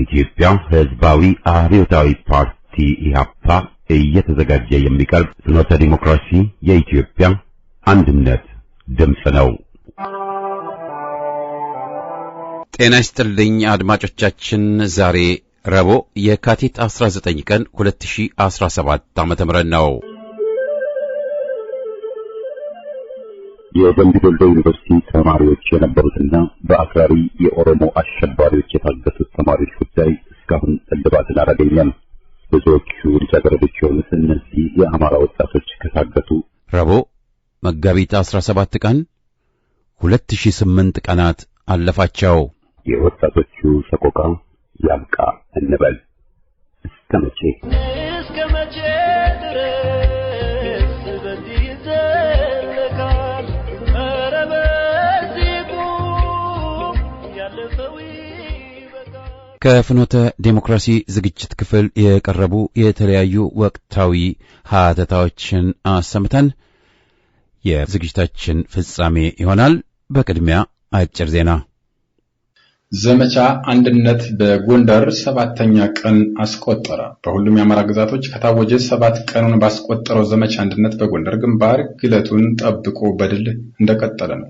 የኢትዮጵያ ሕዝባዊ አብዮታዊ ፓርቲ ኢህአፓ እየተዘጋጀ የሚቀርብ ፍኖተ ዲሞክራሲ የኢትዮጵያ አንድነት ድምፅ ነው። ጤና ይስጥልኝ አድማጮቻችን። ዛሬ ረቡዕ የካቲት 19 ቀን 2017 ዓ.ም ነው። የደምቢ ዶሎ ዩኒቨርሲቲ ተማሪዎች የነበሩትና በአክራሪ የኦሮሞ አሸባሪዎች የታገቱት ተማሪዎች ጉዳይ እስካሁን እልባትን አላገኘም። ብዙዎቹ ልጃገረዶች የሆኑት እነዚህ የአማራ ወጣቶች ከታገቱ ረቡዕ መጋቢት 17 ቀን 2008 ቀናት አለፋቸው። የወጣቶቹ ሰቆቃ ያብቃ እንበል። እስከ መቼ ድረስ በዚህ ይዘለቃል? ኧረ በዚህ ቁም፣ ያለፈው ይበቃል። ከፍኖተ ዴሞክራሲ ዝግጅት ክፍል የቀረቡ የተለያዩ ወቅታዊ ሀተታዎችን አሰምተን የዝግጅታችን ፍጻሜ ይሆናል። በቅድሚያ አጭር ዜና። ዘመቻ አንድነት በጎንደር 7ኛ ቀን አስቆጠረ። በሁሉም የአማራ ግዛቶች ከታወጀ 7 ቀኑን ባስቆጠረው ዘመቻ አንድነት በጎንደር ግንባር ግለቱን ጠብቆ በድል እንደቀጠለ ነው።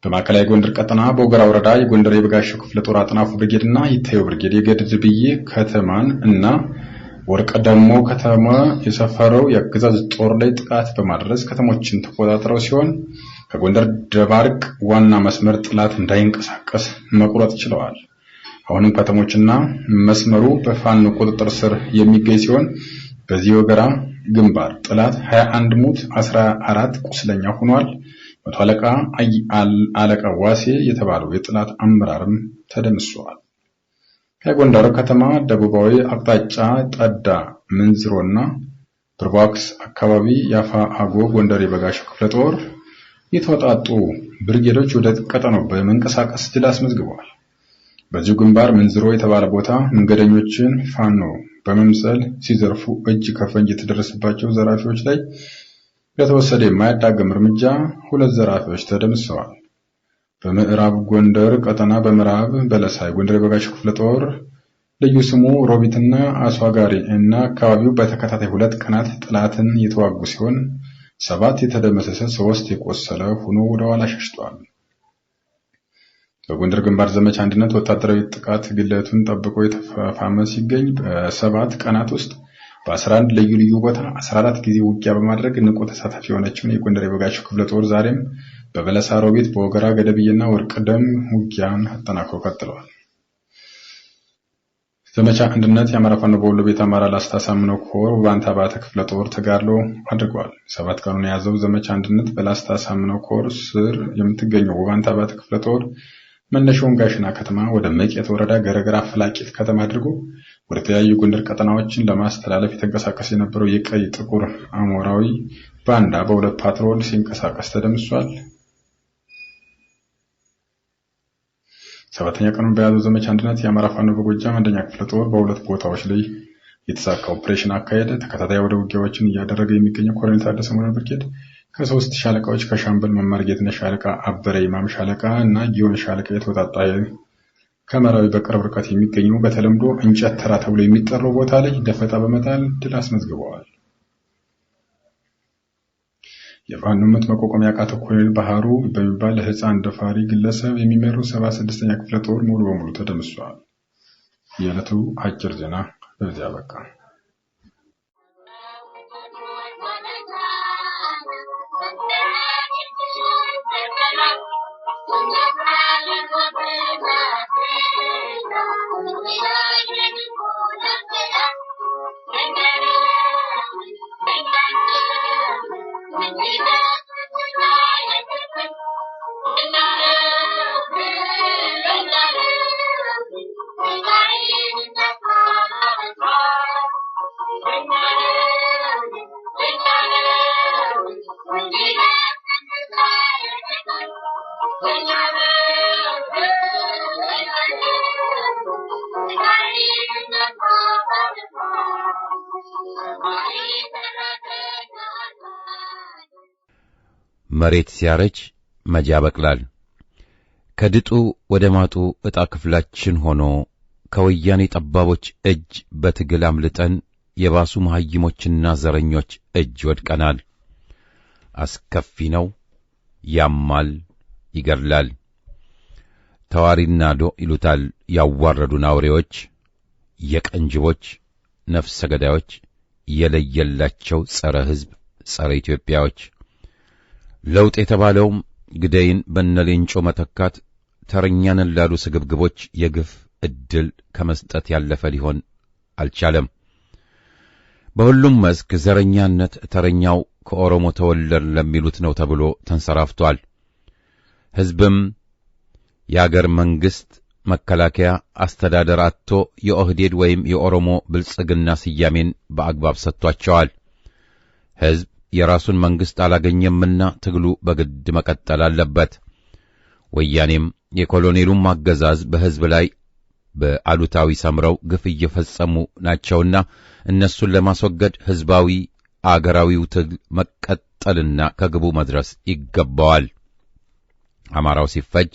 በማዕከላዊ ጎንደር ቀጠና በወገራ ወረዳ የጎንደር የበጋሻው ክፍለ ጦር አጥናፉ ብርጌድና ይታየው ብርጌድ የገድብዬ ከተማን እና ወርቀ ደሞ ከተማ የሰፈረው የአገዛዝ ጦር ላይ ጥቃት በማድረስ ከተሞችን ተቆጣጥረው ሲሆን ከጎንደር ደባርቅ ዋና መስመር ጥላት እንዳይንቀሳቀስ መቁረጥ ችለዋል። አሁንም ከተሞችና መስመሩ በፋኖ ቁጥጥር ስር የሚገኝ ሲሆን በዚህ ወገራ ግንባር ጥላት 21 ሙት 14 ቁስለኛ ሆኗል። መቶ አለቃ ዋሴ የተባለው የጥላት አመራርም ተደምስሷል። ከጎንደር ከተማ ደቡባዊ አቅጣጫ ጠዳ ምንዝሮና ብርባክስ አካባቢ ያፋ አጎ ጎንደር የበጋሻው ክፍለ ጦር የተወጣጡ ብርጌዶች ወደ ቀጠናው በመንቀሳቀስ ድል አስመዝግበዋል። በዚሁ ግንባር ምንዝሮ የተባለ ቦታ መንገደኞችን ፋኖ በመምሰል ሲዘርፉ እጅ ከፈንጅ የተደረሰባቸው ዘራፊዎች ላይ ለተወሰደ የማያዳግም እርምጃ 2 ዘራፊዎች ተደምስሰዋል። በምዕራብ ጎንደር ቀጠና በምዕራብ በለሳይ ጎንደር የበጋሻው ክፍለ ጦር ልዩ ስሙ ሮቢትና አስዋጋሪ እና አካባቢው በተከታታይ 2 ቀናት ጥላትን የተዋጉ ሲሆን 7 የተደመሰሰ 3 የቆሰለ ሆኖ ወደ ኋላ ሸሽቷል። በጎንደር ግንባር ዘመቻ አንድነት ወታደራዊ ጥቃት ግለቱን ጠብቆ የተፋፋመ ሲገኝ በ7 ቀናት ውስጥ በ11 ልዩ ልዩ ቦታ 14 ጊዜ ውጊያ በማድረግ ንቁ ተሳታፊ የሆነችውን የጎንደር የበጋሻው ክፍለ ጦር ዛሬም በበለሳ ሮቢት በወገራ ገደብዬና ወርቅ ደም ውጊያን አጠናክሮ ቀጥለዋል። ዘመቻ አንድነት የአማራ ፋኖ በወሎ ቤት አማራ ላስታ ሳምነው ኮር ውባንታ ባተ ክፍለ ጦር ተጋድሎ አድርጓል። 7 ቀኑን የያዘው ዘመቻ አንድነት በላስታ ሳምነው ኮር ስር የምትገኘው ውባንታ ባተ ክፍለ ጦር መነሻውን ጋሽና ከተማ ወደ መቄት ወረዳ ገረገራ ፍላቂት ከተማ አድርጎ ወደ ተለያዩ ጎንደር ቀጠናዎችን ለማስተላለፍ የተንቀሳቀሰ የነበረው የቀይ ጥቁር አሞራዊ ባንዳ በ2 ፓትሮል ሲንቀሳቀስ ተደምሷል። 7ኛ ቀኑን በያዘው ዘመቻ አንድነት የአማራ ፋኖ በጎጃም 1ኛ ክፍለ ጦር በ2 ቦታዎች ላይ የተሳካ ኦፕሬሽን አካሄደ። ተከታታይ ወደ ውጊያዎችን እያደረገ የሚገኘው ኮሎኔል ታደሰ ሞላ ብርጌድ ከ3 ሻለቃዎች ከሻምበል መማር ጌትነት ሻለቃ፣ አበረ ኢማም ሻለቃ እና ጊዮን ሻለቃ የተወጣጣ ከመራዊ በቅርብ ርቀት የሚገኘው በተለምዶ እንጨት ተራ ተብሎ የሚጠራው ቦታ ላይ ደፈጣ በመጣል ድል አስመዝግበዋል። የፋኖነት መቋቋም ያቃተው ኮሎኔል ባህሩ በሚባል ህፃን ደፋሪ ግለሰብ የሚመራው 76ኛ ክፍለ ጦር ሙሉ በሙሉ ተደምስሷል። የዕለቱ አጭር ዜና በዚያ በቃ። መሬት ሲያረጅ መጃ በቅላል። ከድጡ ወደ ማጡ ዕጣ ክፍላችን ሆኖ ከወያኔ ጠባቦች እጅ በትግል አምልጠን የባሱ መሐይሞችና ዘረኞች እጅ ወድቀናል። አስከፊ ነው፣ ያማል፣ ይገድላል። ተዋሪናዶ ይሉታል ያዋረዱን አውሬዎች፣ የቀንጅቦች ነፍሰ ገዳዮች፣ የለየላቸው ጸረ ሕዝብ ጸረ ኢትዮጵያዎች። ለውጥ የተባለውም ግደይን በነሌንጮ መተካት ተረኛንን ላሉ ስግብግቦች የግፍ ዕድል ከመስጠት ያለፈ ሊሆን አልቻለም። በሁሉም መስክ ዘረኛነት ተረኛው ከኦሮሞ ተወለድ ለሚሉት ነው ተብሎ ተንሰራፍቷል። ሕዝብም የአገር መንግሥት፣ መከላከያ፣ አስተዳደር አጥቶ የኦህዴድ ወይም የኦሮሞ ብልጽግና ስያሜን በአግባብ ሰጥቷቸዋል። ሕዝብ የራሱን መንግሥት አላገኘምና ትግሉ በግድ መቀጠል አለበት። ወያኔም የኮሎኔሉም አገዛዝ በሕዝብ ላይ በአሉታዊ ሰምረው ግፍ እየፈጸሙ ናቸውና እነሱን ለማስወገድ ሕዝባዊ አገራዊው ትግል መቀጠልና ከግቡ መድረስ ይገባዋል። አማራው ሲፈጅ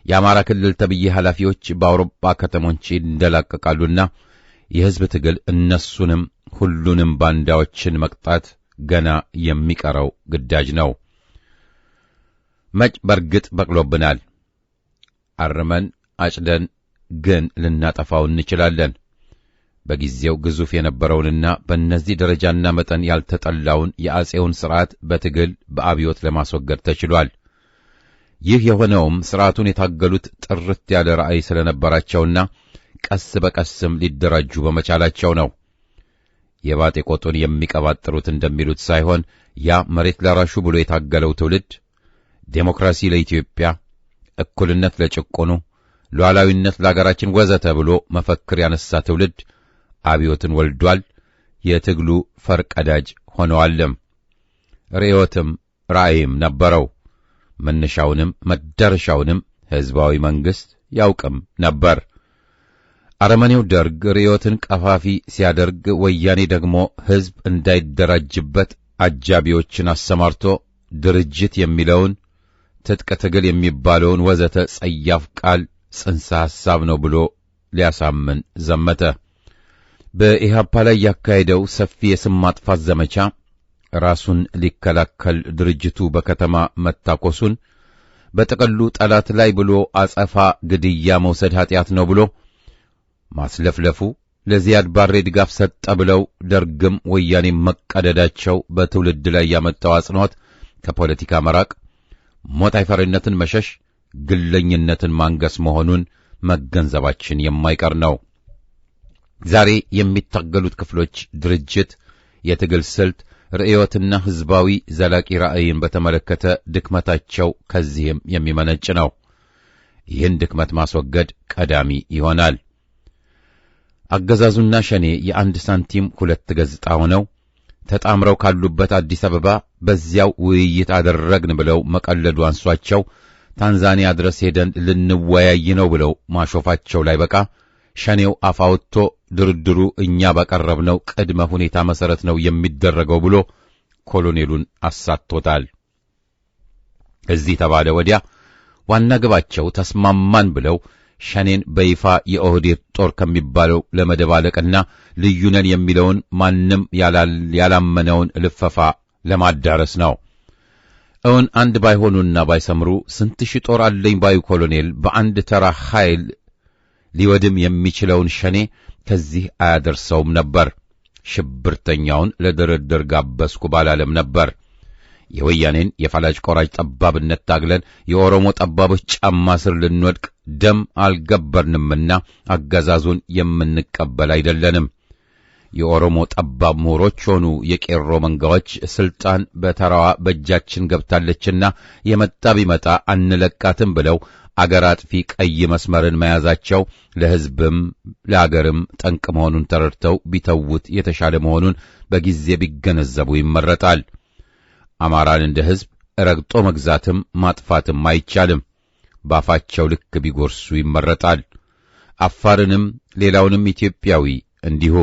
የአማራ ክልል ተብዬ ኃላፊዎች በአውሮፓ ከተሞች ይንደላቀቃሉና የሕዝብ ትግል እነሱንም ሁሉንም ባንዳዎችን መቅጣት ገና የሚቀረው ግዳጅ ነው። መጭ በርግጥ በቅሎብናል። አርመን አጭደን ግን ልናጠፋው እንችላለን። በጊዜው ግዙፍ የነበረውንና በእነዚህ ደረጃና መጠን ያልተጠላውን የአጼውን ሥርዓት በትግል በአብዮት ለማስወገድ ተችሏል። ይህ የሆነውም ሥርዓቱን የታገሉት ጥርት ያለ ራዕይ ስለነበራቸውና ቀስ በቀስም ሊደራጁ በመቻላቸው ነው። የባጤ ቆጡን የሚቀባጥሩት እንደሚሉት ሳይሆን ያ መሬት ላራሹ ብሎ የታገለው ትውልድ ዴሞክራሲ ለኢትዮጵያ፣ እኩልነት ለጭቆኑ፣ ሉዓላዊነት ለአገራችን ወዘተ ብሎ መፈክር ያነሳ ትውልድ አብዮትን ወልዷል። የትግሉ ፈርቀዳጅ ሆነዋልም። ርዕዮትም ራእይም ነበረው። መነሻውንም መዳረሻውንም ሕዝባዊ መንግሥት ያውቅም ነበር። አረመኔው ደርግ ርዕዮትን ቀፋፊ ሲያደርግ፣ ወያኔ ደግሞ ሕዝብ እንዳይደራጅበት አጃቢዎችን አሰማርቶ ድርጅት የሚለውን ትጥቅ ትግል የሚባለውን ወዘተ ጸያፍ ቃል ጽንሰ ሐሳብ ነው ብሎ ሊያሳምን ዘመተ። በኢህአፓ ላይ ያካሄደው ሰፊ የስም ማጥፋት ዘመቻ ራሱን ሊከላከል ድርጅቱ በከተማ መታኮሱን በጥቅሉ ጠላት ላይ ብሎ አጸፋ ግድያ መውሰድ ኃጢአት ነው ብሎ ማስለፍለፉ ለዚያድ ባሬ ድጋፍ ሰጠ ብለው ደርግም ወያኔ መቀደዳቸው በትውልድ ላይ ያመጣው አጽንዖት ከፖለቲካ መራቅ፣ ሞት አይፈሪነትን መሸሽ፣ ግለኝነትን ማንገስ መሆኑን መገንዘባችን የማይቀር ነው። ዛሬ የሚታገሉት ክፍሎች ድርጅት፣ የትግል ስልት፣ ርዕዮትና ሕዝባዊ ዘላቂ ራዕይን በተመለከተ ድክመታቸው ከዚህም የሚመነጭ ነው። ይህን ድክመት ማስወገድ ቀዳሚ ይሆናል። አገዛዙና ሸኔ የአንድ ሳንቲም ሁለት ገጽታ ሆነው ተጣምረው ካሉበት አዲስ አበባ በዚያው ውይይት አደረግን ብለው መቀለዱ አንሷቸው ታንዛኒያ ድረስ ሄደን ልንወያይ ነው ብለው ማሾፋቸው ላይ በቃ ሸኔው አፋውቶ ድርድሩ እኛ ባቀረብነው ቅድመ ሁኔታ መሰረት ነው የሚደረገው ብሎ ኮሎኔሉን አሳቶታል። እዚህ ተባለ ወዲያ ዋና ግባቸው ተስማማን ብለው ሸኔን በይፋ የኦህዴድ ጦር ከሚባለው ለመደባለቅና ልዩነን የሚለውን ማንም ያላመነውን ልፈፋ ለማዳረስ ነው። እውን አንድ ባይሆኑና ባይሰምሩ ስንት ሺህ ጦር አለኝ ባዩ ኮሎኔል በአንድ ተራ ኃይል ሊወድም የሚችለውን ሸኔ ከዚህ አያደርሰውም ነበር። ሽብርተኛውን ለድርድር ጋበዝኩ ባላለም ነበር። የወያኔን የፈላጭ ቆራጭ ጠባብነት ታግለን የኦሮሞ ጠባቦች ጫማ ስር ልንወድቅ ደም አልገበርንምና አገዛዙን የምንቀበል አይደለንም። የኦሮሞ ጠባብ ምሁሮች ሆኑ የቄሮ መንጋዎች ስልጣን በተራዋ በእጃችን ገብታለችና የመጣ ቢመጣ አንለቃትም ብለው አገር አጥፊ ቀይ መስመርን መያዛቸው ለሕዝብም ለአገርም ጠንቅ መሆኑን ተረድተው ቢተውት የተሻለ መሆኑን በጊዜ ቢገነዘቡ ይመረጣል። አማራን እንደ ሕዝብ ረግጦ መግዛትም ማጥፋትም አይቻልም። ባፋቸው ልክ ቢጎርሱ ይመረጣል። አፋርንም ሌላውንም ኢትዮጵያዊ እንዲሁ።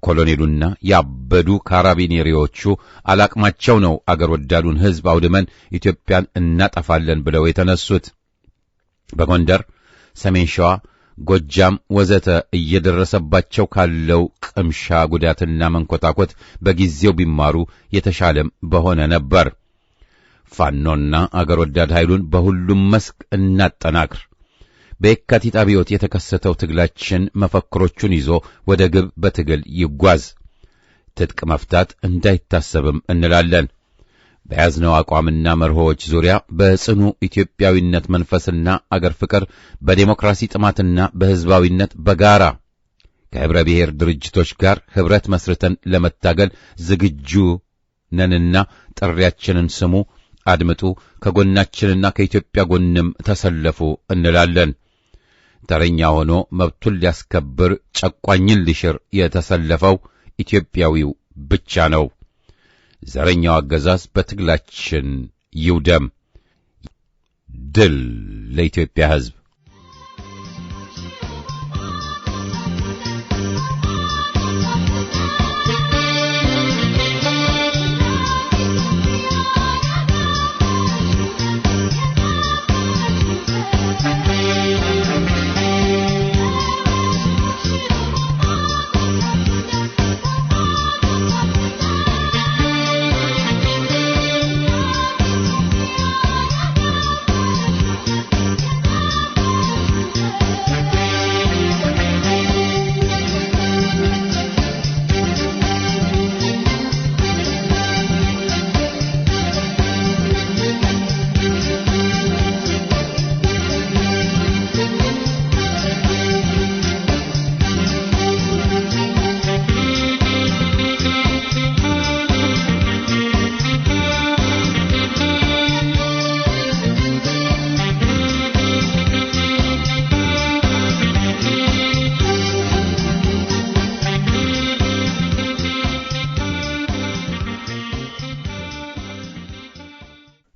ኮሎኔሉና ያበዱ ካራቢኔሪዎቹ አላቅማቸው ነው አገር ወዳዱን ሕዝብ አውድመን ኢትዮጵያን እናጠፋለን ብለው የተነሱት። በጎንደር፣ ሰሜን ሸዋ፣ ጎጃም ወዘተ እየደረሰባቸው ካለው ቅምሻ ጉዳትና መንኮታኮት በጊዜው ቢማሩ የተሻለም በሆነ ነበር። ፋኖና አገር ወዳድ ኃይሉን በሁሉም መስክ እናጠናክር። በየካቲት አብዮት የተከሰተው ትግላችን መፈክሮቹን ይዞ ወደ ግብ በትግል ይጓዝ። ትጥቅ መፍታት እንዳይታሰብም እንላለን። በያዝነው አቋምና መርሆዎች ዙሪያ በጽኑ ኢትዮጵያዊነት መንፈስና አገር ፍቅር በዴሞክራሲ ጥማትና በሕዝባዊነት በጋራ ከህብረ ብሔር ድርጅቶች ጋር ኅብረት መስርተን ለመታገል ዝግጁ ነንና ጥሪያችንን ስሙ፣ አድምጡ፣ ከጎናችንና ከኢትዮጵያ ጎንም ተሰለፉ እንላለን። ተረኛ ሆኖ መብቱን ሊያስከብር ጨቋኝን ሊሽር የተሰለፈው ኢትዮጵያዊው ብቻ ነው። ዘረኛው አገዛዝ በትግላችን ይውደም። ድል ለኢትዮጵያ ሕዝብ!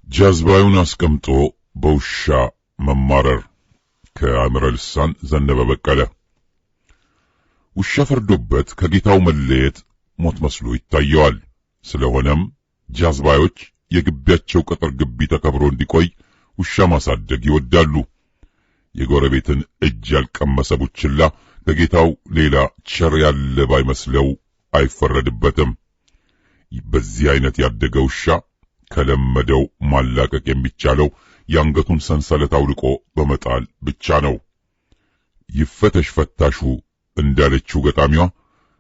ጃዝባዩን አስቀምጦ በውሻ መማረር። ከአእምረ ልሳን ዘነበ በቀለ። ውሻ ፈርዶበት ከጌታው መለየት ሞት መስሎ ይታየዋል። ስለሆነም ጃዝባዮች የግቢያቸው ቅጥር ግቢ ተከብሮ እንዲቆይ ውሻ ማሳደግ ይወዳሉ። የጎረቤትን እጅ ያልቀመሰ ቡችላ ከጌታው ሌላ ቸር ያለ ባይመስለው አይፈረድበትም። በዚህ አይነት ያደገ ውሻ ከለመደው ማላቀቅ የሚቻለው የአንገቱን ሰንሰለት አውልቆ በመጣል ብቻ ነው። ይፈተሽ ፈታሹ እንዳለችው ገጣሚዋ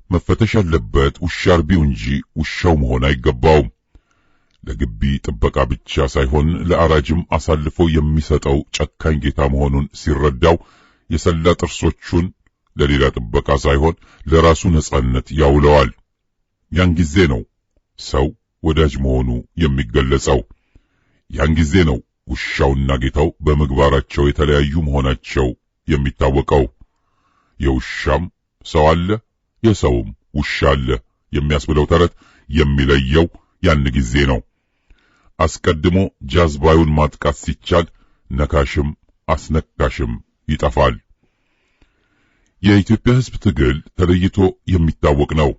መፈተሽ ያለበት ውሻ አርቢው እንጂ ውሻው መሆን አይገባውም። ለግቢ ጥበቃ ብቻ ሳይሆን ለአራጅም አሳልፎ የሚሰጠው ጨካኝ ጌታ መሆኑን ሲረዳው የሰላ ጥርሶቹን ለሌላ ጥበቃ ሳይሆን ለራሱ ነጻነት ያውለዋል። ያን ጊዜ ነው ሰው ወዳጅ መሆኑ የሚገለጸው። ያን ጊዜ ነው ውሻውና ጌታው በምግባራቸው የተለያዩ መሆናቸው የሚታወቀው። የውሻም ሰው አለ፣ የሰውም ውሻ አለ የሚያስብለው ተረት የሚለየው ያን ጊዜ ነው። አስቀድሞ ጃዝባዩን ማጥቃት ሲቻል ነካሽም አስነካሽም ይጠፋል። የኢትዮጵያ ሕዝብ ትግል ተለይቶ የሚታወቅ ነው።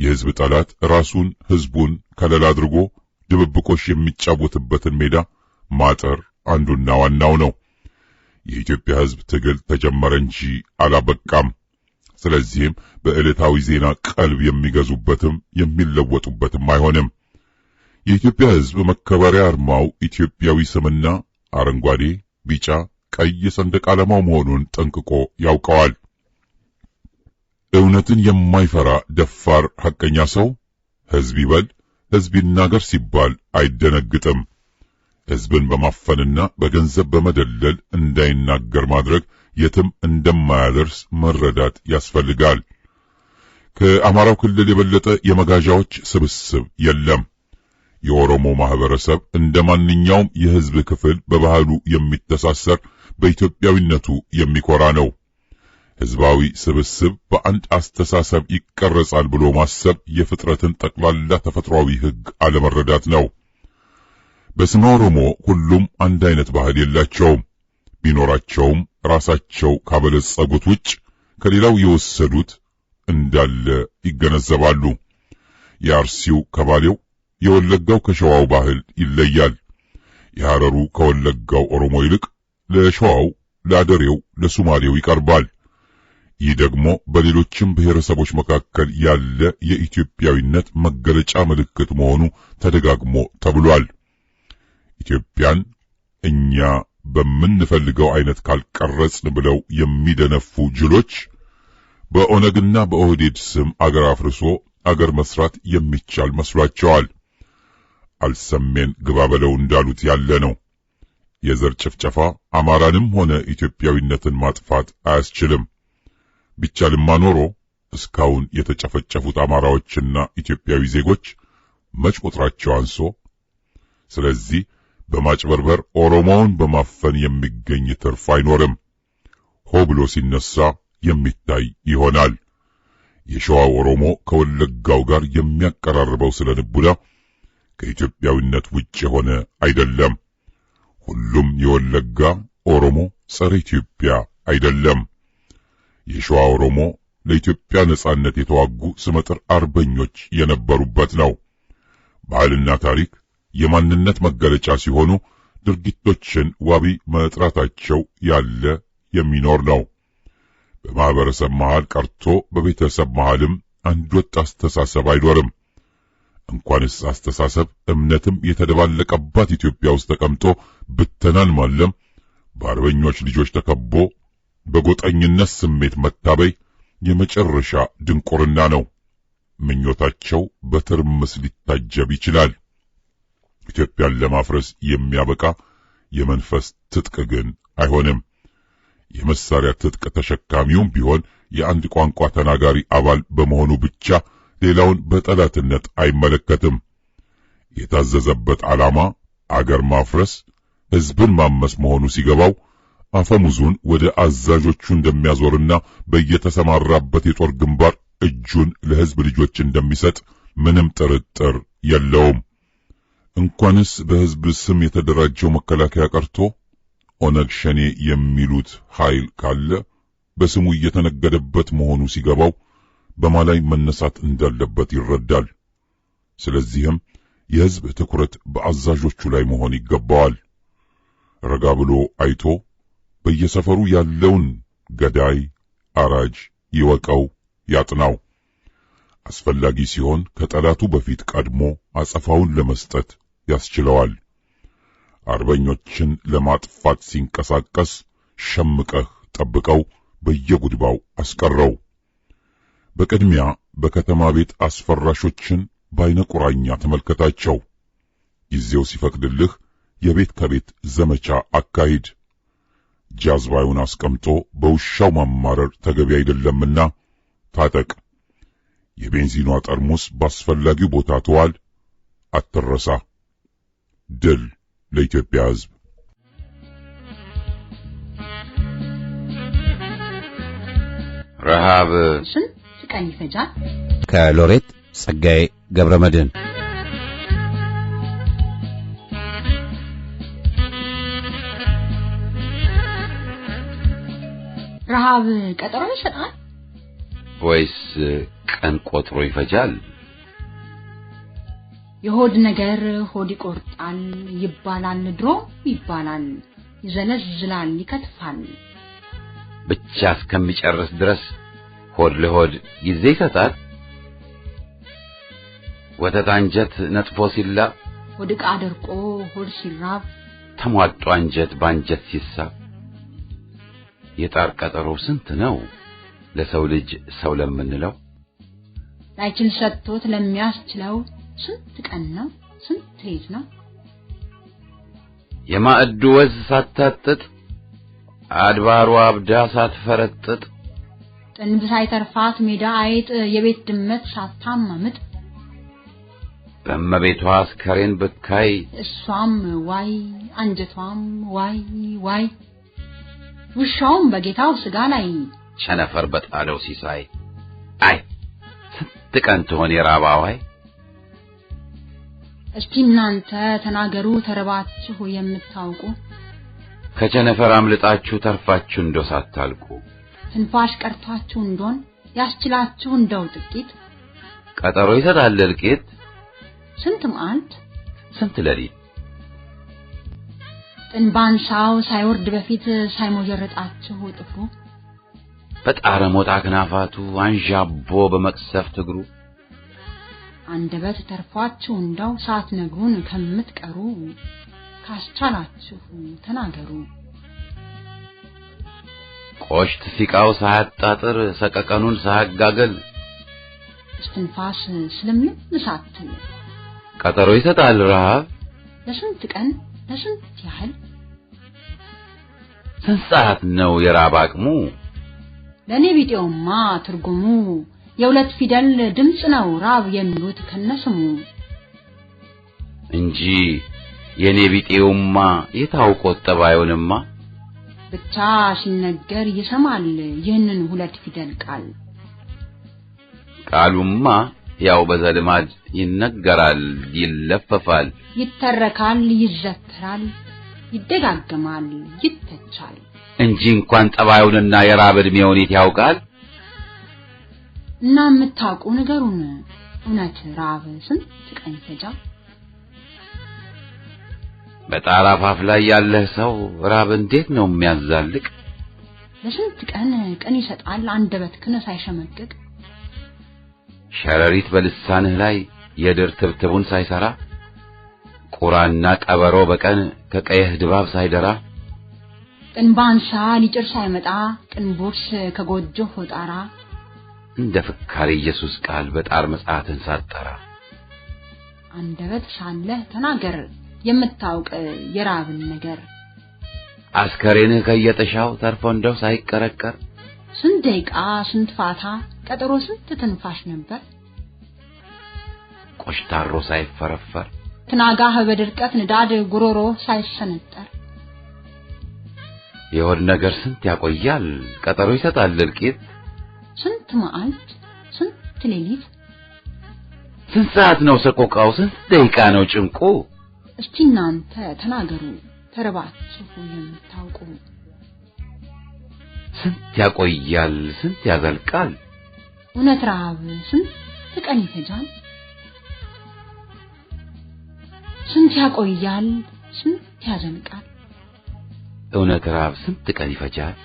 የሕዝብ ጠላት ራሱን ሕዝቡን ከለላ አድርጎ ድብብቆሽ የሚጫወትበትን ሜዳ ማጠር አንዱና ዋናው ነው። የኢትዮጵያ ሕዝብ ትግል ተጀመረ እንጂ አላበቃም። ስለዚህም በዕለታዊ ዜና ቀልብ የሚገዙበትም የሚለወጡበትም አይሆንም። የኢትዮጵያ ሕዝብ መከበሪያ አርማው ኢትዮጵያዊ ስምና አረንጓዴ፣ ቢጫ፣ ቀይ ሰንደቅ ዓላማው መሆኑን ጠንቅቆ ያውቀዋል። እውነትን የማይፈራ ደፋር ሐቀኛ ሰው ሕዝብ ይበል ሕዝብ ይናገር ሲባል አይደነግጥም። ሕዝብን በማፈንና በገንዘብ በመደለል እንዳይናገር ማድረግ የትም እንደማያደርስ መረዳት ያስፈልጋል። ከአማራው ክልል የበለጠ የመጋዣዎች ስብስብ የለም። የኦሮሞ ማህበረሰብ እንደማንኛውም የሕዝብ ክፍል በባህሉ የሚተሳሰር በኢትዮጵያዊነቱ የሚኮራ ነው። ሕዝባዊ ስብስብ በአንድ አስተሳሰብ ይቀረጻል ብሎ ማሰብ የፍጥረትን ጠቅላላ ተፈጥሯዊ ሕግ አለመረዳት ነው። በስመ ኦሮሞ ሁሉም አንድ አይነት ባህል የላቸውም። ቢኖራቸውም ራሳቸው ካበለጸጉት ውጭ ከሌላው የወሰዱት እንዳለ ይገነዘባሉ። የአርሲው ከባሌው፣ የወለጋው ከሸዋው ባህል ይለያል። የሐረሩ ከወለጋው ኦሮሞ ይልቅ ለሸዋው ለአደሬው ለሶማሌው ይቀርባል። ይህ ደግሞ በሌሎችም ብሔረሰቦች መካከል ያለ የኢትዮጵያዊነት መገለጫ ምልክት መሆኑ ተደጋግሞ ተብሏል። ኢትዮጵያን እኛ በምንፈልገው አይነት ካልቀረጽን ብለው የሚደነፉ ጅሎች በኦነግና በኦህዴድ ስም አገር አፍርሶ አገር መስራት የሚቻል መስሏቸዋል። አልሰሜን ግባ በለው እንዳሉት ያለ ነው። የዘር ጭፍጨፋ አማራንም ሆነ ኢትዮጵያዊነትን ማጥፋት አያስችልም። ቢቻልማ ኖሮ እስካሁን የተጨፈጨፉት አማራዎችና ኢትዮጵያዊ ዜጎች መች ቁጥራቸው አንሶ። ስለዚህ በማጭበርበር ኦሮሞውን በማፈን የሚገኝ ትርፍ አይኖርም። ሆ ብሎ ሲነሳ የሚታይ ይሆናል። የሸዋው ኦሮሞ ከወለጋው ጋር የሚያቀራርበው ስለ ንቡላ ከኢትዮጵያዊነት ውጭ የሆነ አይደለም። ሁሉም የወለጋ ኦሮሞ ጸረ ኢትዮጵያ አይደለም። የሸዋ ኦሮሞ ለኢትዮጵያ ነጻነት የተዋጉ ስመጥር አርበኞች የነበሩበት ነው። ባህልና ታሪክ የማንነት መገለጫ ሲሆኑ ድርጊቶችን ዋቢ መጥራታቸው ያለ የሚኖር ነው። በማህበረሰብ መሃል ቀርቶ በቤተሰብ መሃልም አንድ ወጥ አስተሳሰብ አይኖርም። እንኳንስ አስተሳሰብ እምነትም የተደባለቀባት ኢትዮጵያ ውስጥ ተቀምጦ ብተናን ማለም በአርበኞች ልጆች ተከቦ በጎጠኝነት ስሜት መታበይ የመጨረሻ ድንቁርና ነው። ምኞታቸው በትርምስ ሊታጀብ ይችላል። ኢትዮጵያን ለማፍረስ የሚያበቃ የመንፈስ ትጥቅ ግን አይሆንም። የመሳሪያ ትጥቅ ተሸካሚውም ቢሆን የአንድ ቋንቋ ተናጋሪ አባል በመሆኑ ብቻ ሌላውን በጠላትነት አይመለከትም። የታዘዘበት ዓላማ አገር ማፍረስ፣ ሕዝብን ማመስ መሆኑ ሲገባው አፈሙዙን ወደ አዛዦቹ እንደሚያዞርና በየተሰማራበት የጦር ግንባር እጁን ለሕዝብ ልጆች እንደሚሰጥ ምንም ጥርጥር የለውም። እንኳንስ በሕዝብ ስም የተደራጀው መከላከያ ቀርቶ ኦነግ ሸኔ የሚሉት ኃይል ካለ በስሙ እየተነገደበት መሆኑ ሲገባው በማላይ መነሳት እንዳለበት ይረዳል። ስለዚህም የሕዝብ ትኩረት በአዛዦቹ ላይ መሆን ይገባዋል። ረጋ ብሎ አይቶ በየሰፈሩ ያለውን ገዳይ አራጅ ይወቀው፣ ያጥናው። አስፈላጊ ሲሆን ከጠላቱ በፊት ቀድሞ አጸፋውን ለመስጠት ያስችለዋል። አርበኞችን ለማጥፋት ሲንቀሳቀስ ሸምቀህ ጠብቀው፣ በየጉድባው አስቀረው። በቅድሚያ በከተማ ቤት አስፈራሾችን በአይነ ቁራኛ ተመልከታቸው። ጊዜው ሲፈቅድልህ የቤት ከቤት ዘመቻ አካሂድ። ጃዝባዩን አስቀምጦ በውሻው ማማረር ተገቢ አይደለምና ታጠቅ። የቤንዚኗ ጠርሙስ ባስፈላጊው ቦታ ተዋል፣ አትረሳ። ድል ለኢትዮጵያ ሕዝብ። ረሃብ ስንት ቀን ይፈጃል? ከሎሬት ጸጋዬ ገብረመድህን። ረሃብ ቀጠሮ ይሰጣል ወይስ ቀን ቆጥሮ ይፈጃል? የሆድ ነገር ሆድ ይቆርጣል ይባላል፣ ድሮ ይባላል፣ ይዘለዝላል ይከትፋል። ብቻ እስከሚጨርስ ድረስ ሆድ ለሆድ ጊዜ ይሰጣል። ወተት አንጀት ነጥፎ ሲላ፣ ሆድ ዕቃ ደርቆ ሆድ ሲራብ፣ ተሟጦ አንጀት ባንጀት ሲሳብ። የጣር ቀጠሮ ስንት ነው ለሰው ልጅ ሰው ለምንለው? ላይችል ሰጥቶት ለሚያስችለው ስንት ቀን ነው ስንት ሌት ነው? የማዕዱ ወዝ ሳታጥጥ አድባሩ አብዳ ሳትፈረጥጥ፣ ጥንብ ሳይተርፋት ሜዳ አይጥ የቤት ድመት ሳታማምጥ፣ በእመቤቷ አስከሬን ብካይ እሷም ዋይ አንጀቷም ዋይ ዋይ፣ ውሻውም በጌታው ስጋ ላይ ቸነፈር በጣለው ሲሳይ። አይ ስንት ቀን ትሆን የራባዋይ? እስቲ እናንተ ተናገሩ ተረባችሁ የምታውቁ፣ ከቸነፈር አምልጣችሁ ተርፋችሁ እንደው ሳታልቁ፣ ትንፋሽ ቀርቷችሁ እንደሆን ያስችላችሁ እንደው ጥቂት። ቀጠሮ ይሰጣል እልቂት ስንት መዓልት ስንት ሌሊት። ጥንባንሳው ሳይወርድ በፊት ሳይሞጀረጣችሁ ጥፍሩ በጣረ ሞጣ ከናፋቱ አንዣቦ በመቅሰፍት እግሩ አንደበት ተርፏችሁ እንዳው ሳትነግሩን ከምትቀሩ ካስቻላችሁ ተናገሩ። ቆሽት ሲቃው ሳያጣጥር ሰቀቀኑን ሳያጋገል እስትንፋስ ስለምን ሳትል ቀጠሮ ይሰጣል ረሃብ ለስንት ቀን ለስንት ያህል ስንት ሰዓት ነው የራብ አቅሙ? ለኔ ቢጤውማ ትርጉሙ የሁለት ፊደል ድምጽ ነው ራብ የሚሉት ከነስሙ እንጂ የኔ ቢጤውማ የታውቆት ጠባዩንማ ብቻ ሲነገር ይሰማል ይህንን ሁለት ፊደል ቃል። ቃሉማ ያው በዘልማድ ይነገራል ይለፈፋል ይተረካል ይዘከራል ይደጋገማል ይተቻል እንጂ እንኳን ጠባዩንና የራብ እድሜውን ያውቃል። እና የምታውቁ ነገሩን እውነት ራብ ስንት ቀን ይፈጃል? በጣራ ፋፍ ላይ ያለህ ሰው ራብ እንዴት ነው የሚያዛልቅ? ለስንት ቀን ይሰጣል አንደበትክን ሳይሸመቅቅ ሸረሪት በልሳንህ ላይ የድር ትብትቡን ሳይሰራ ቁራና ቀበሮ በቀን ከቀየህ ድባብ ሳይደራ ጥንባንሳ ሊጭር ሳይመጣ ቅንቦርስ ከጎጆ ሆጣራ እንደ ፍካሬ ኢየሱስ ቃል በጣር መጽሐፍን ሳጠራ አንደበት ሳለህ ተናገር የምታውቅ የራብን ነገር። አስከሬንህ ከየተሻው ተርፎ እንደው ሳይቀረቀር ስንት ደቂቃ ስንት ፋታ ቀጠሮ ስንት ትንፋሽ ነበር ቆሽታሮ ሳይፈረፈር ትናጋህ በድርቀት ንዳድ ጉሮሮ ሳይሰነጠር የሆድ ነገር ስንት ያቆያል ቀጠሮ ይሰጣል እልቂት ስንት መዓልት ስንት ሌሊት ስንት ሰዓት ነው ሰቆቃው ስንት ደቂቃ ነው ጭንቁ? እስቲ እናንተ ተናገሩ ተረባችሁ የምታውቁ ስንት ያቆያል ስንት ያዘልቃል እውነት ራብ ስንት ቀን ይፈጃል? ስንት ያቆያል ስንት ያዘልቃል እውነት ራብ ስንት ቀን ይፈጃል?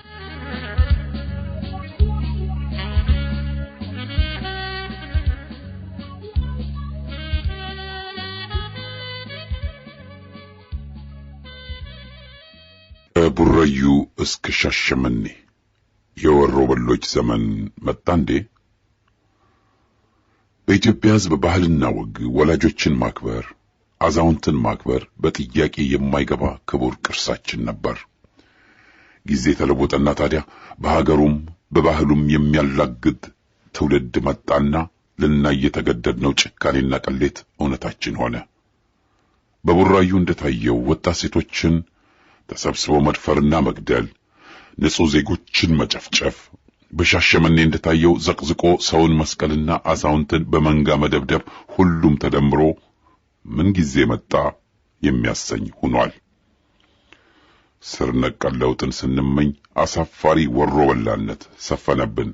ቡራዩ እስከ ሻሸመኔ የወሮ በሎች ዘመን መጣ እንዴ? በኢትዮጵያ ሕዝብ ባህልና ወግ ወላጆችን ማክበር አዛውንትን ማክበር በጥያቄ የማይገባ ክቡር ቅርሳችን ነበር። ጊዜ ተለወጠና ታዲያ በሀገሩም በባህሉም የሚያላግድ ትውልድ መጣና ልናይ የተገደድነው ጭካኔና ቅሌት እውነታችን ሆነ። በቡራዩ እንደታየው ወጣት ሴቶችን ተሰብስቦ መድፈርና መግደል፣ ንጹህ ዜጎችን መጨፍጨፍ፣ በሻሸመኔ እንደታየው ዘቅዝቆ ሰውን መስቀልና አዛውንትን በመንጋ መደብደብ ሁሉም ተደምሮ ምን ጊዜ መጣ የሚያሰኝ ሆኗል። ስር ነቀል ለውጥን ስንመኝ አሳፋሪ ወሮ በላነት ሰፈነብን።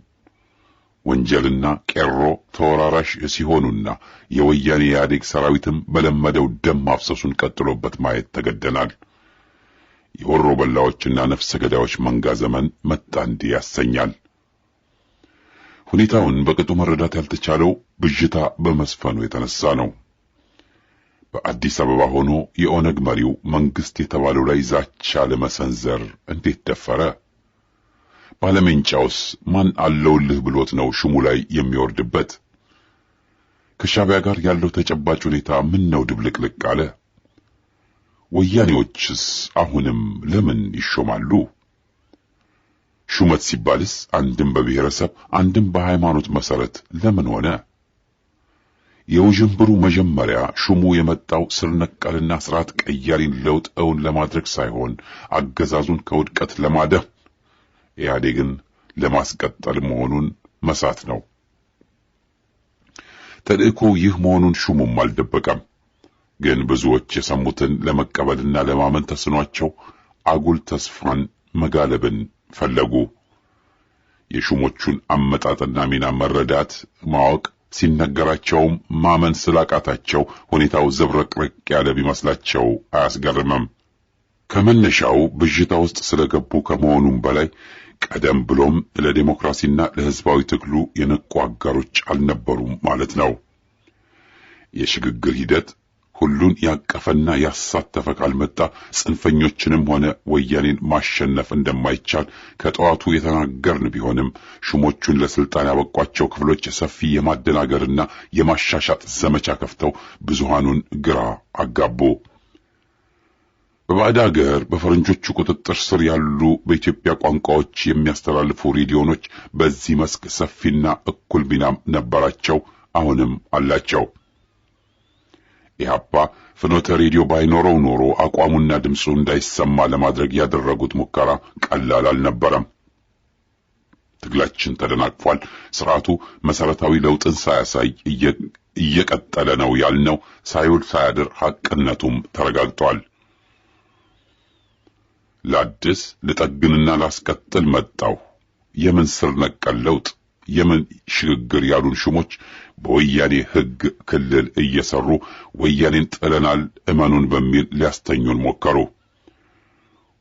ወንጀልና ቄሮ ተወራራሽ ሲሆኑና የወያኔ ኢህአዴግ ሰራዊትም በለመደው ደም ማፍሰሱን ቀጥሎበት ማየት ተገደናል። የወሮ በላዎችና ነፍሰ ገዳዮች መንጋ ዘመን መጣ እንዲህ ያሰኛል። ሁኔታውን በቅጡ መረዳት ያልተቻለው ብዥታ በመስፈኑ የተነሳ ነው። በአዲስ አበባ ሆኖ የኦነግ መሪው መንግስት የተባለው ላይ ዛቻ ለመሰንዘር እንዴት ደፈረ? ባለሜንጫውስ ማን አለውልህ ብሎት ነው ሹሙ ላይ የሚወርድበት? ከሻዕቢያ ጋር ያለው ተጨባጭ ሁኔታ ምን ነው ድብልቅልቅ አለ? ወያኔዎችስ አሁንም ለምን ይሾማሉ? ሹመት ሲባልስ አንድም በብሔረሰብ አንድም በሃይማኖት መሰረት ለምን ሆነ? የውዥንብሩ መጀመሪያ ሹሙ የመጣው ስር ነቀልና ስርዓት ቀያሪን ለውጥ እውን ለማድረግ ሳይሆን አገዛዙን ከውድቀት ለማዳን ኢህአዴግን ለማስቀጠል መሆኑን መሳት ነው። ተልእኮ ይህ መሆኑን ሹሙም አልደበቀም። ግን ብዙዎች የሰሙትን ለመቀበልና ለማመን ተስኗቸው አጉል ተስፋን መጋለብን ፈለጉ። የሹሞቹን አመጣጥና ሚና መረዳት ማወቅ ሲነገራቸውም ማመን ስላቃታቸው ሁኔታው ዘብረቅርቅ ያለ ቢመስላቸው አያስገርምም። ከመነሻው ብዥታ ውስጥ ስለገቡ ከመሆኑም በላይ ቀደም ብሎም ለዲሞክራሲና ለሕዝባዊ ትግሉ የነቁ አጋሮች አልነበሩም ማለት ነው። የሽግግር ሂደት ሁሉን ያቀፈና ያሳተፈ ካልመጣ ጽንፈኞችንም ሆነ ወያኔን ማሸነፍ እንደማይቻል ከጠዋቱ የተናገርን ቢሆንም ሹሞቹን ለስልጣን ያበቋቸው ክፍሎች ሰፊ የማደናገርና የማሻሻጥ ዘመቻ ከፍተው ብዙሃኑን ግራ አጋቡ። በባዕድ አገር በፈረንጆቹ ቁጥጥር ስር ያሉ በኢትዮጵያ ቋንቋዎች የሚያስተላልፉ ሬዲዮኖች በዚህ መስክ ሰፊና እኩል ሚናም ነበራቸው፣ አሁንም አላቸው። ኢህአፓ ፍኖተ ሬዲዮ ባይኖረው ኖሮ አቋሙና ድምፁ እንዳይሰማ ለማድረግ ያደረጉት ሙከራ ቀላል አልነበረም። ትግላችን ተደናቅፏል፣ ስርዓቱ መሰረታዊ ለውጥን ሳያሳይ እየቀጠለ ነው ያልነው ሳይውል ሳያድር ሐቅነቱም ተረጋግጧል። ላድስ ልጠግንና ላስቀጥል መጣው የምን ስር ነቀል ለውጥ የምን ሽግግር ያሉን ሹሞች በወያኔ ሕግ ክልል እየሰሩ ወያኔን ጥለናል እመኑን በሚል ሊያስተኙን ሞከሩ።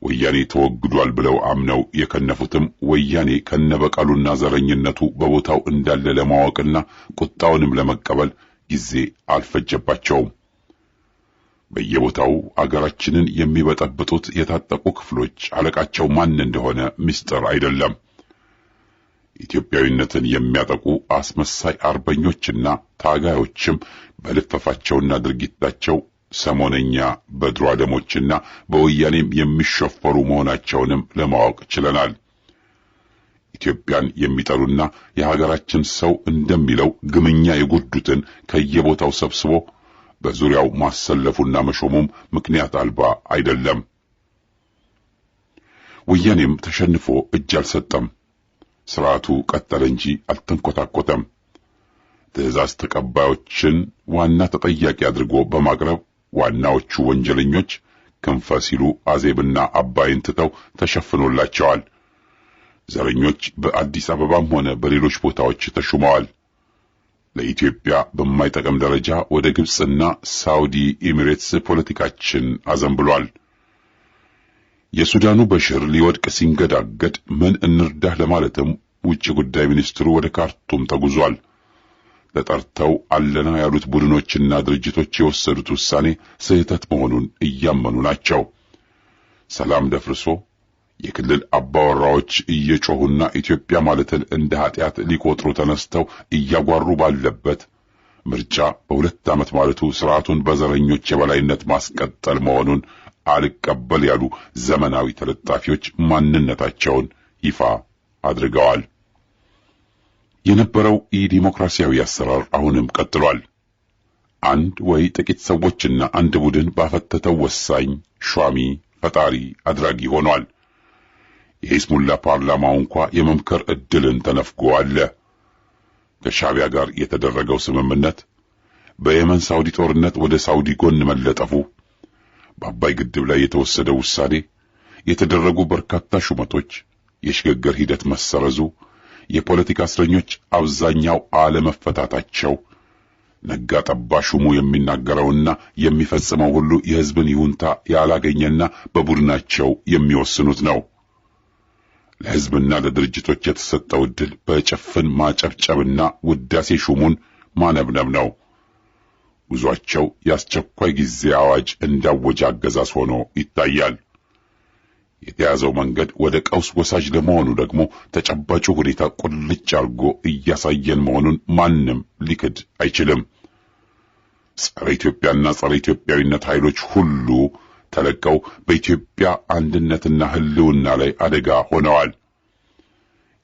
ወያኔ ተወግዷል ብለው አምነው የከነፉትም ወያኔ ከነበቀሉና ዘረኝነቱ በቦታው እንዳለ ለማወቅና ቁጣውንም ለመቀበል ጊዜ አልፈጀባቸውም። በየቦታው አገራችንን የሚበጠብጡት የታጠቁ ክፍሎች አለቃቸው ማን እንደሆነ ምስጢር አይደለም። ኢትዮጵያዊነትን የሚያጠቁ አስመሳይ አርበኞችና ታጋዮችም በልፈፋቸውና ድርጊታቸው ሰሞነኛ በድሮ አደሞችና በወያኔም የሚሸፈሩ መሆናቸውንም ለማወቅ ችለናል። ኢትዮጵያን የሚጠሉና የሀገራችን ሰው እንደሚለው ግምኛ የጎዱትን ከየቦታው ሰብስቦ በዙሪያው ማሰለፉና መሾሙም ምክንያት አልባ አይደለም። ወያኔም ተሸንፎ እጅ አልሰጠም። ስርዓቱ ቀጠለ እንጂ አልተንኮታኮተም። ትዕዛዝ ተቀባዮችን ዋና ተጠያቂ አድርጎ በማቅረብ ዋናዎቹ ወንጀለኞች ክንፈ ሲሉ አዜብና አባይን ትተው ተሸፍኖላቸዋል። ዘረኞች በአዲስ አበባም ሆነ በሌሎች ቦታዎች ተሹመዋል። ለኢትዮጵያ በማይጠቅም ደረጃ ወደ ግብጽና ሳውዲ ኤሚሬትስ ፖለቲካችን አዘንብሏል። የሱዳኑ በሽር ሊወድቅ ሲንገዳገድ ምን እንርዳህ ለማለትም ውጭ ጉዳይ ሚኒስትሩ ወደ ካርቱም ተጉዟል። ተጠርተው አለና ያሉት ቡድኖችና ድርጅቶች የወሰዱት ውሳኔ ስህተት መሆኑን እያመኑ ናቸው። ሰላም ደፍርሶ የክልል አባወራዎች እየጮሁና ኢትዮጵያ ማለትን እንደ ኃጢአት ሊቆጥሩ ተነስተው እያጓሩ ባለበት ምርጫ በሁለት ዓመት ማለቱ ስርዓቱን በዘረኞች የበላይነት ማስቀጠል መሆኑን አልቀበል ያሉ ዘመናዊ ተለጣፊዎች ማንነታቸውን ይፋ አድርገዋል። የነበረው የዲሞክራሲያዊ አሰራር አሁንም ቀጥሏል። አንድ ወይ ጥቂት ሰዎችና አንድ ቡድን ባፈተተው ወሳኝ ሿሚ ፈጣሪ አድራጊ ሆኗል። የኢስሙላ ፓርላማው እንኳ የመምከር ዕድልን ተነፍጎ አለ። ከሻዕቢያ ጋር የተደረገው ስምምነት፣ በየመን ሳውዲ ጦርነት ወደ ሳውዲ ጎን መለጠፉ፣ በአባይ ግድብ ላይ የተወሰደው ውሳኔ፣ የተደረጉ በርካታ ሹመቶች፣ የሽግግር ሂደት መሰረዙ፣ የፖለቲካ እስረኞች አብዛኛው አለመፈታታቸው፣ ነጋ ጠባ ሹሙ የሚናገረውና የሚፈጽመው ሁሉ የሕዝብን ይሁንታ ያላገኘና በቡድናቸው የሚወስኑት ነው። ለሕዝብና ለድርጅቶች የተሰጠው ዕድል በጭፍን ማጨብጨብና ውዳሴ ሹሙን ማነብነብ ነው። ጉዟቸው የአስቸኳይ ጊዜ አዋጅ እንዳወጀ አገዛዝ ሆኖ ይታያል። የተያዘው መንገድ ወደ ቀውስ ወሳጅ ለመሆኑ ደግሞ ተጨባጩ ሁኔታ ቁልጭ አርጎ እያሳየን መሆኑን ማንም ሊክድ አይችልም። ጸረ ኢትዮጵያና ጸረ ኢትዮጵያዊነት ኃይሎች ሁሉ ተለቀው በኢትዮጵያ አንድነትና ሕልውና ላይ አደጋ ሆነዋል።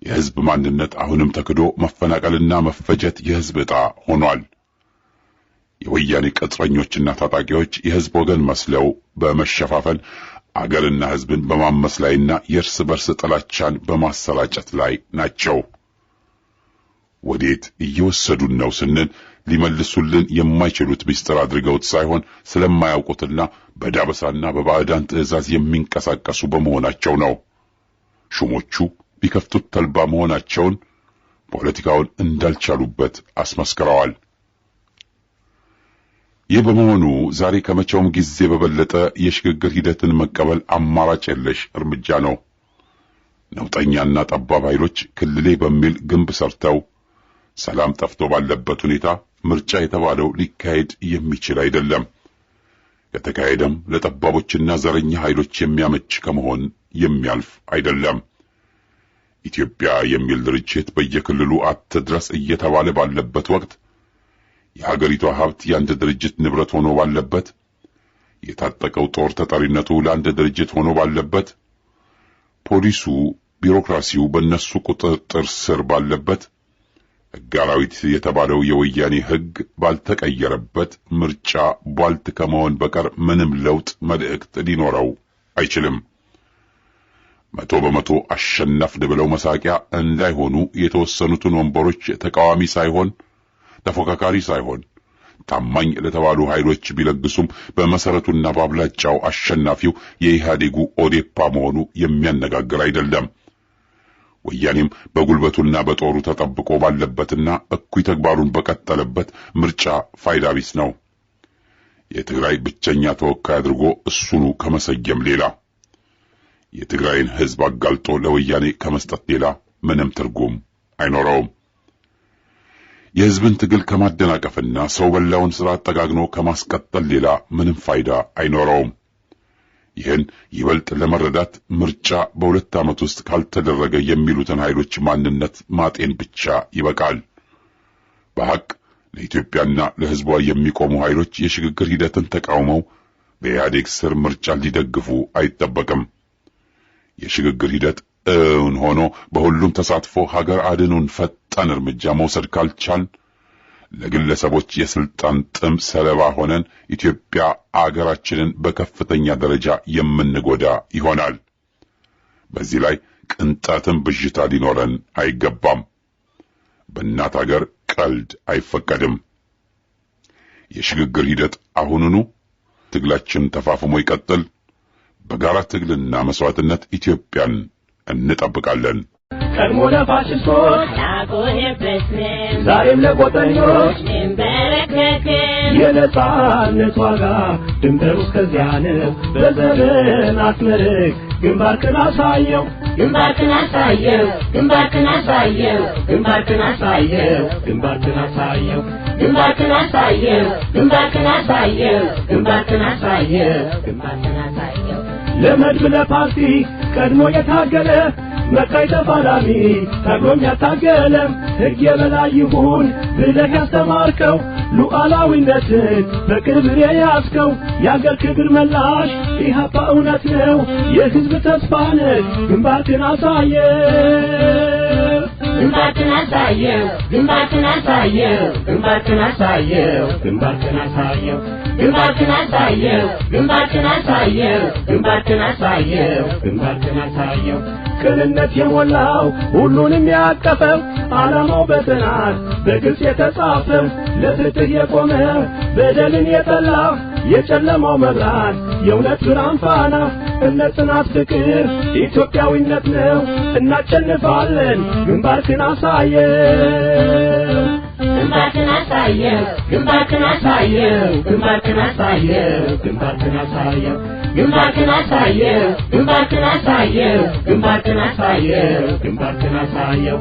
የሕዝብ ማንነት አሁንም ተክዶ መፈናቀልና መፈጀት የሕዝብ ዕጣ ሆኗል። የወያኔ ቅጥረኞችና ታጣቂዎች የሕዝብ ወገን መስለው በመሸፋፈን አገርና ሕዝብን በማመስ ላይና የእርስ በርስ ጥላቻን በማሰራጨት ላይ ናቸው። ወዴት እየወሰዱን ነው ስንል ሊመልሱልን የማይችሉት ምስጢር አድርገውት ሳይሆን ስለማያውቁትና በዳበሳና በባዕዳን ትዕዛዝ የሚንቀሳቀሱ በመሆናቸው ነው። ሹሞቹ ቢከፍቱት ተልባ መሆናቸውን ፖለቲካውን እንዳልቻሉበት አስመስክረዋል። ይህ በመሆኑ ዛሬ ከመቼውም ጊዜ በበለጠ የሽግግር ሂደትን መቀበል አማራጭ የለሽ እርምጃ ነው። ነውጠኛና ጠባብ ኃይሎች ክልሌ በሚል ግንብ ሰርተው ሰላም ጠፍቶ ባለበት ሁኔታ ምርጫ የተባለው ሊካሄድ የሚችል አይደለም። ከተካሄደም ለጠባቦችና ዘረኛ ኃይሎች የሚያመች ከመሆን የሚያልፍ አይደለም። ኢትዮጵያ የሚል ድርጅት በየክልሉ አትድረስ እየተባለ ባለበት ወቅት የሀገሪቷ ሀብት የአንድ ድርጅት ንብረት ሆኖ ባለበት፣ የታጠቀው ጦር ተጠሪነቱ ለአንድ ድርጅት ሆኖ ባለበት፣ ፖሊሱ ቢሮክራሲው በእነሱ ቁጥጥር ስር ባለበት፣ ሕገ አራዊት የተባለው የወያኔ ሕግ ባልተቀየረበት ምርጫ ቧልት ከመሆን በቀር ምንም ለውጥ መልእክት ሊኖረው አይችልም። 100% አሸነፍን ብለው መሳቂያ እንዳይሆኑ የተወሰኑትን ወንበሮች ተቃዋሚ ሳይሆን ተፎካካሪ ሳይሆን ታማኝ ለተባሉ ኃይሎች ቢለግሱም በመሰረቱና በአብላጫው አሸናፊው የኢህአዴጉ ኦዴፓ መሆኑ የሚያነጋግር አይደለም። ወያኔም በጉልበቱና በጦሩ ተጠብቆ ባለበትና እኩይ ተግባሩን በቀጠለበት ምርጫ ፋይዳ ቢስ ነው። የትግራይ ብቸኛ ተወካይ አድርጎ እሱኑ ከመሰየም ሌላ የትግራይን ሕዝብ አጋልጦ ለወያኔ ከመስጠት ሌላ ምንም ትርጉም አይኖረውም። የሕዝብን ትግል ከማደናቀፍና ሰው በላውን ስርዓት ጠጋግኖ ከማስቀጠል ሌላ ምንም ፋይዳ አይኖረውም። ይህን ይበልጥ ለመረዳት ምርጫ በሁለት ዓመት ውስጥ ካልተደረገ የሚሉትን ኃይሎች ማንነት ማጤን ብቻ ይበቃል። በሐቅ ለኢትዮጵያና ለሕዝቧ የሚቆሙ ኃይሎች የሽግግር ሂደትን ተቃውመው በኢህአዴግ ስር ምርጫ ሊደግፉ አይጠበቅም። የሽግግር ሂደት እውን ሆኖ በሁሉም ተሳትፎ ሀገር አድኑን ፈጣን እርምጃ መውሰድ ካልቻል ለግለሰቦች የስልጣን ጥም ሰለባ ሆነን ኢትዮጵያ አገራችንን በከፍተኛ ደረጃ የምንጎዳ ይሆናል። በዚህ ላይ ቅንጣትም ብዥታ ሊኖረን አይገባም። በእናት ሀገር ቀልድ አይፈቀድም። የሽግግር ሂደት አሁኑኑ፣ ትግላችን ተፋፍሞ ይቀጥል። በጋራ ትግልና መስዋዕትነት ኢትዮጵያን እንጠብቃለን። ቀድሞ ለፋሽስቶች ዛሬም ለቆጠኞች የነጻነት ዋጋ ድንበሩ እስከዚያ ነው። በዘመን አስመርቅ ግንባርክን አሳየው፣ ግንባርክን አሳየው፣ ግንባርክን አሳየው፣ ግንባርክን አሳየው፣ ግንባርክን አሳየው፣ ግንባርክን አሳየው፣ ግንባርክን አሳየው፣ ግንባርክን አሳየው፣ ግንባርክን አሳየው። ለመድብ ለፓርቲ ቀድሞ የታገለ መካይ ተፋላሚ ታግሎም ያታገለ ሕግ የበላይ ይሁን ብለህ ያስተማርከው ሉዓላዊነትን በክብር የያዝከው የአገር ክብር መላሽ ኢህአፓ እውነት ነው፣ የሕዝብ ተስፋ ነህ። ግንባርክን አሳየው፣ ግንባርክን አሳየው፣ ግንባርክን አሳየው፣ ግንባርክን አሳየው፣ ግንባርክን አሳየው፣ ግንባርክን አሳየው፣ ግንባርክን አሳየው፣ ግንባርክን አሳየው፣ ግንባርክን አሳየው። ቅንነት የሞላው ሁሉንም ያቀፈው ዓላማው በጥናት በግልጽ የተጻፈው ለፍትህ የቆመ በደልን የጠላ የጨለማው መብራት የእውነት ብርሃን ፋና እምነት፣ ጽናት፣ ፍቅር ኢትዮጵያዊነት ነው። እናሸንፋለን። ግንባርክን አሳየው፣ ግንባርክን አሳየው፣ ግንባርክን አሳየው፣ ግንባርክን አሳየው፣ ግንባርክን አሳየው፣ ግንባርክን አሳየው፣ ግንባርክን አሳየው፣ ግንባርክን አሳየው፣ ግንባርክን አሳየው።